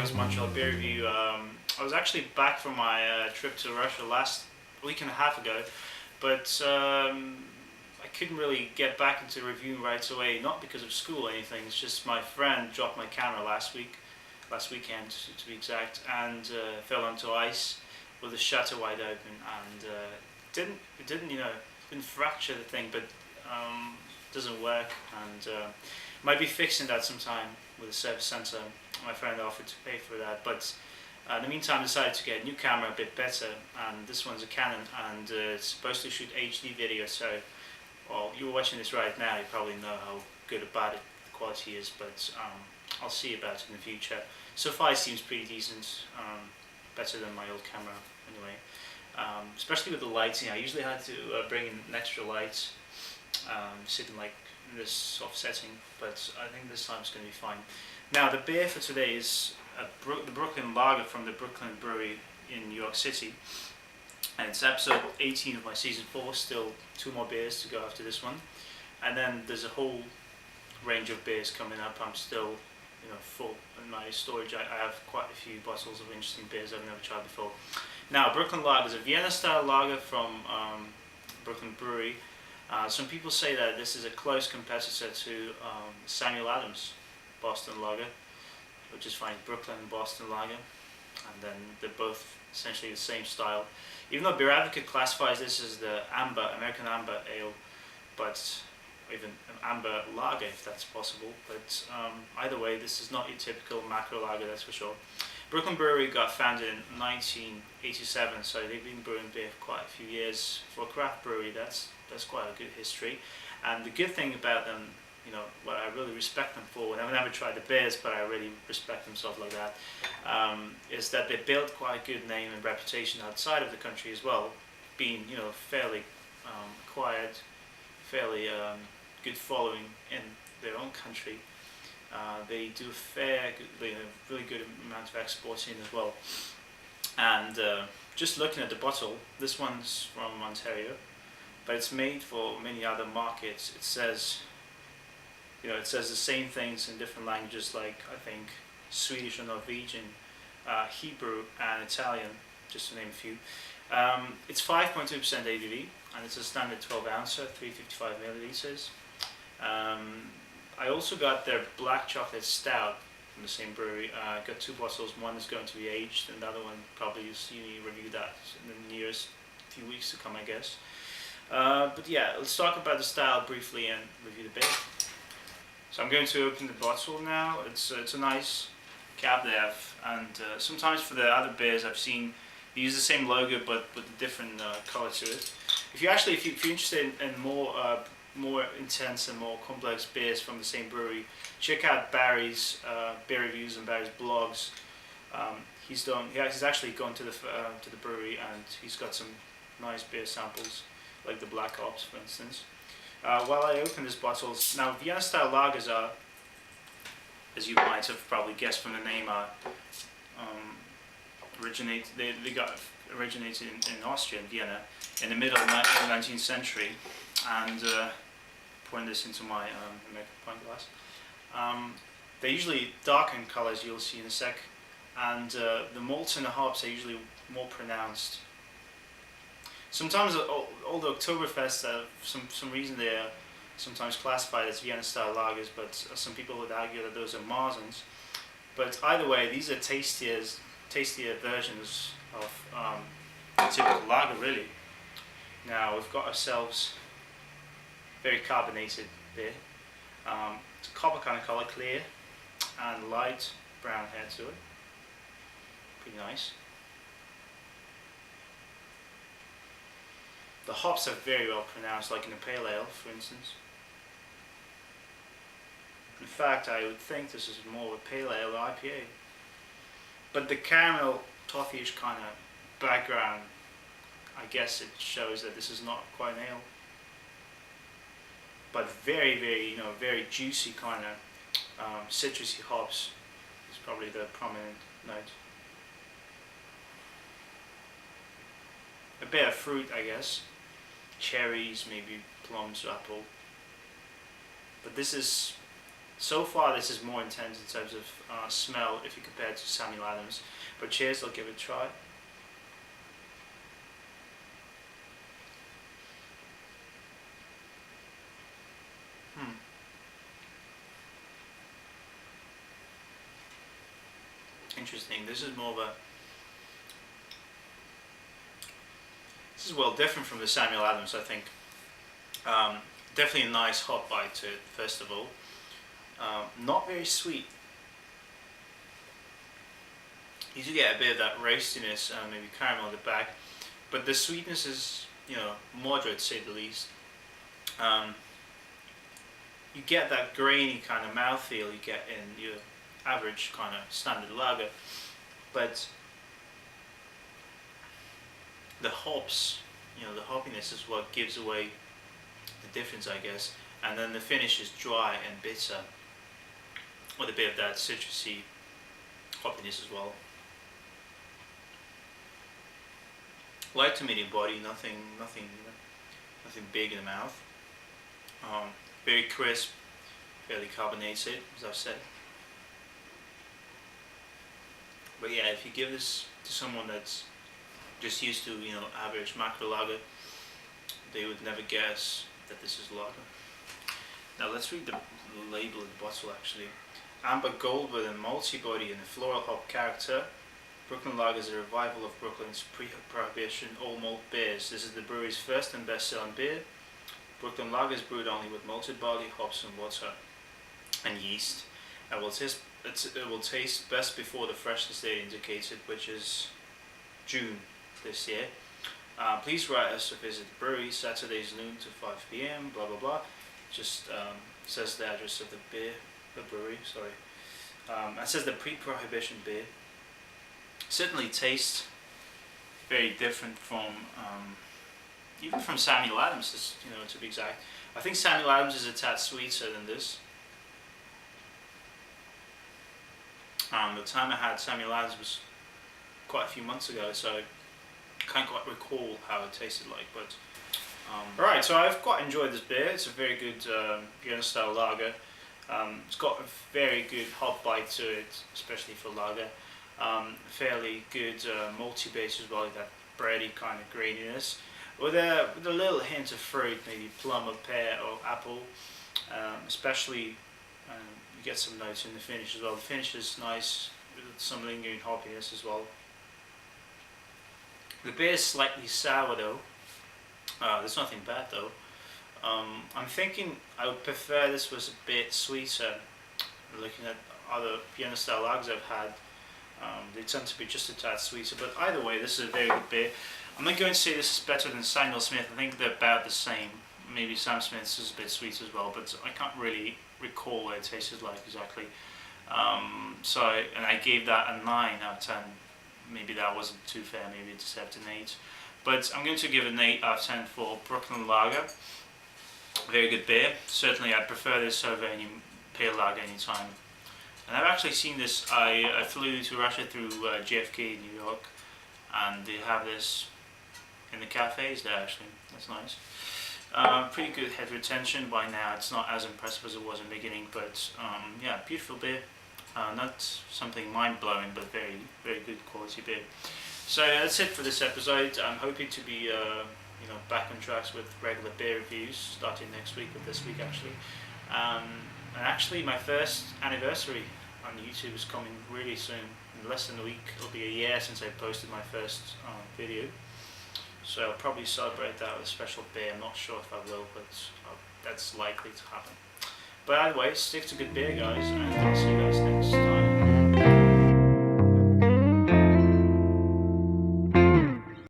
this Montreal beer review. I was actually back from my trip to Russia last week and a half ago, but I couldn't really get back into reviewing right away, not because of school or anything. It's just my friend dropped my camera last weekend to be exact, and fell onto ice with the shutter wide open, and didn't fracture the thing, but doesn't work, and might be fixing that sometime with a service centre. My friend offered to pay for that, but in the meantime decided to get a new camera, a bit better, and this one's a Canon, and it's supposed to shoot HD video. So, well, you're watching this right now, you probably know how good or bad the quality is, but I'll see about it in the future. So far it seems pretty decent, better than my old camera anyway, especially with the lighting. I usually had to bring in an extra light, sitting like in this soft setting, but I think this time it's going to be fine. Now the beer for today is the Brooklyn Lager from the Brooklyn Brewery in New York City, and it's episode 18 of my season 4, still 2 more beers to go after this one, and then there's a whole range of beers coming up. I'm still full in my storage. I have quite a few bottles of interesting beers I've never tried before. Now, Brooklyn Lager is a Vienna-style lager from Brooklyn Brewery. Some people say that this is a close competitor to Samuel Adams' Boston Lager, which is fine, Brooklyn and Boston Lager, and then they're both essentially the same style. Even though Beer Advocate classifies this as the American Amber Ale, but even an amber lager if that's possible, but either way, this is not your typical macro lager, that's for sure. Brooklyn Brewery got founded in 1987, so they've been brewing beer for quite a few years. For a craft brewery, that's quite a good history. And the good thing about them, what I really respect them for, and I've never tried the beers, but I really respect them stuff like that, is that they built quite a good name and reputation outside of the country as well, being fairly acquired, fairly good following in their own country. They do a really good amount of exporting as well. And just looking at the bottle, this one's from Ontario, but it's made for many other markets. It says the same things in different languages, like I think Swedish or Norwegian, Hebrew and Italian, just to name a few. It's 5.2% ABV, and it's a standard 12 ouncer, 355 milliliters. I also got their black chocolate stout from the same brewery. I got 2 bottles. One is going to be aged, and the other one probably you'll see me review that in the nearest few weeks to come, I guess. But yeah, let's talk about the style briefly and review the beer. So I'm going to open the bottle now. It's a nice cap they have, and sometimes for the other beers I've seen they use the same logo but with a different color to it. If you're interested in more intense and more complex beers from the same brewery, check out Barry's beer reviews and Barry's blogs. He's actually gone to the brewery, and he's got some nice beer samples, like the Black Ops, for instance. While I open this bottle, now Vienna-style lagers are, as you might have probably guessed from the name, originated in Austria, in Vienna, in the middle of the 19th century, and pouring this into my American pint glass. They're usually dark in colour, as you'll see in a sec, and the malts and the hops are usually more pronounced. Sometimes all the Oktoberfests, for some reason they are sometimes classified as Vienna-style lagers, but some people would argue that those are Marzens. But either way, these are tastier versions of typical lager, really. Now we've got ourselves very carbonated beer. It's a copper kind of colour, clear, and light brown head to it. Pretty nice. The hops are very well pronounced, like in a pale ale, for instance. In fact, I would think this is more of a pale ale or IPA. But the caramel, toffee-ish kind of background, I guess it shows that this is not quite an ale. But very, very juicy kind of citrusy hops is probably the prominent note. A bit of fruit, I guess. Cherries, maybe plums, apple. But this is So far, this is more intense in terms of smell if you compare it to Samuel Adams. But cheers, I'll give it a try. Interesting. This is more of a. This is well different from the Samuel Adams, I think. Definitely a nice hot bite to it, first of all. Not very sweet. You do get a bit of that roastiness, maybe caramel at the back, but the sweetness is, moderate to say the least. You get that grainy kind of mouthfeel you get in your average kind of standard lager, but the hops, the hoppiness is what gives away the difference, I guess. And then the finish is dry and bitter, with a bit of that citrusy hoppiness as well. Light to medium body, nothing big in the mouth. Very crisp, fairly carbonated, as I've said. But yeah, if you give this to someone that's just used to, average macro lager, they would never guess that this is lager. Now let's read the label of the bottle actually. Amber gold with a malty body and a floral hop character. Brooklyn Lager is a revival of Brooklyn's pre-prohibition all malt beers. This is the brewery's first and best-selling beer. Brooklyn Lager is brewed only with malted barley, hops and water and yeast. It will taste best before the freshness date indicated, which is June this year. Please write us to visit the brewery, Saturdays noon to 5 p.m, blah blah blah. Just says the address of the brewery, sorry. It says the pre-prohibition beer. Certainly tastes very different from, even from Samuel Adams, to be exact. I think Samuel Adams is a tad sweeter than this. The time I had Samuel Adams was quite a few months ago, so I can't quite recall how it tasted like. But right, so I've quite enjoyed this beer. It's a very good Vienna-style lager. It's got a very good hop bite to it, especially for lager. Fairly good malty base as well, like that bready kind of graininess, with a little hint of fruit, maybe plum or pear or apple. Especially you get some notes in the finish as well. The finish is nice with some lingering hoppiness as well. The beer is slightly sour though. There's nothing bad though. I'm thinking I would prefer this was a bit sweeter. Looking at other Vienna-style lagers I've had, they tend to be just a tad sweeter, but either way this is a very good beer. I'm not going to say this is better than Samuel Smith. I think they're about the same. Maybe Sam Smith's is a bit sweet as well, but I can't really recall what it tasted like exactly. And I gave that a 9 out of 10. Maybe that wasn't too fair, maybe it deserved an 8. But I'm going to give it an 8 out of 10 for Brooklyn Lager. Very good beer. Certainly I'd prefer this over any pale lager anytime. And I've actually seen this, I flew to Russia through JFK in New York, and they have this in the cafes there actually. That's nice. Pretty good head retention by now. It's not as impressive as it was in the beginning, but yeah, beautiful beer. Not something mind-blowing, but very, very good quality beer. So that's it for this episode. I'm hoping to be back on tracks with regular beer reviews starting next week, or this week actually. And actually my first anniversary on YouTube is coming really soon. In less than a week it'll be a year since I posted my first video. So I'll probably celebrate that with a special beer. I'm not sure if I will, but that's likely to happen. But either way, stick to good beer guys, and I'll see you guys next time.